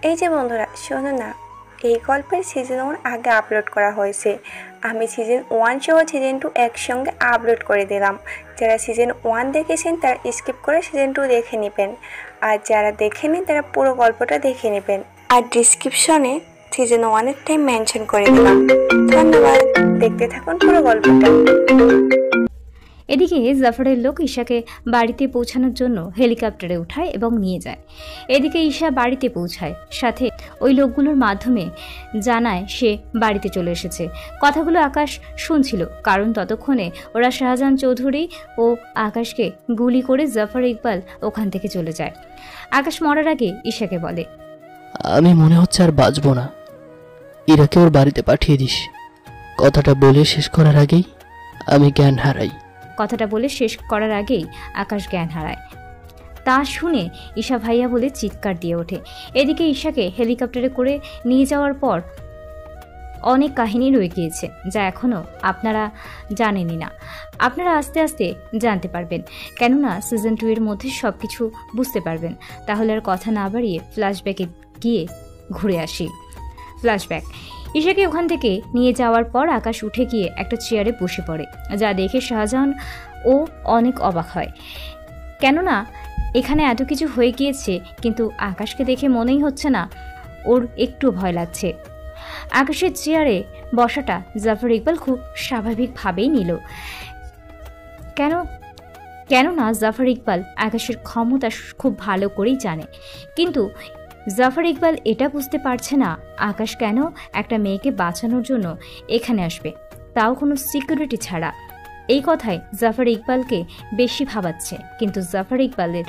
এই যে বন্ধুরা শোনো না, এই গল্পের সিজন 1 আগে আপলোড করা হয়েছে। আমি সিজন 1 সহ সিজন 2 একসঙ্গে আপলোড করে দিলাম। যারা সিজন 1 দেখেছেন তারা স্কিপ করে সিজন 2 দেখে নেবেন, আর যারা দেখেনি তারা পুরো গল্পটা দেখে নেবেন। আর ডিসক্রিপশনে সিজন 1-এর টাইম মেনশন করে দিলাম। ধন্যবাদ, দেখতে থাকুন পুরো গল্পটা। এদিকে জাফরের লোক ঈশাকে বাড়িতে পৌঁছানোর জন্য হেলিকপ্টারে উঠায় এবং নিয়ে যায়। এদিকে ঈশা বাড়িতে পৌঁছায়, সাথে ওই লোকগুলোর মাধ্যমে জানায় সে বাড়িতে চলে এসেছে। কথাগুলো আকাশ শুনছিল, কারণ ততক্ষণে ওরা শাহজাহান চৌধুরী ও আকাশকে গুলি করে জাফর ইকবাল ওখান থেকে চলে যায়। আকাশ মরার আগে ঈশাকে বলে, আমি মনে হচ্ছে আর বাঁচব না, ইরাকে ওর বাড়িতে পাঠিয়ে দিস। কথাটা বলে শেষ করার আগেই আমি জ্ঞান হারাই। কথাটা বলে শেষ করার আগেই আকাশ জ্ঞান হারায়। তা শুনে ঈশা ভাইয়া বলে চিৎকার দিয়ে ওঠে। এদিকে ঈশাকে হেলিকপ্টারে করে নিয়ে যাওয়ার পর অনেক কাহিনী রয়ে গিয়েছে, যা এখনও আপনারা জানেনই না। আপনারা আস্তে আস্তে জানতে পারবেন, কেননা সিজন 2 এর মধ্যে সব কিছু বুঝতে পারবেন। তাহলে আর কথা না বাড়িয়ে ফ্ল্যাশব্যাকে গিয়ে ঘুরে আসি। ফ্ল্যাশব্যাক। ঈশাকে ওখান থেকে নিয়ে যাওয়ার পর আকাশ উঠে গিয়ে একটা চেয়ারে বসে পড়ে, যা দেখে শাহজাহান ও অনেক অবাক হয়, কেননা এখানে এত কিছু হয়ে গিয়েছে, কিন্তু আকাশকে দেখে মনেই হচ্ছে না ওর একটু ভয় লাগছে। আকাশের চেয়ারে বসাটা জাফর ইকবাল খুব স্বাভাবিকভাবেই নিল, কেননা জাফর ইকবাল আকাশের ক্ষমতা খুব ভালো করেই জানে। কিন্তু জাফর ইকবাল এটা বুঝতে পারছে না আকাশ কেন একটা মেয়েকে বাঁচানোর জন্য এখানে আসবে, তাও কোনো সিকিউরিটি ছাড়া। এই কথাই জাফর ইকবালকে বেশি ভাবাচ্ছে, কিন্তু জাফর ইকবালের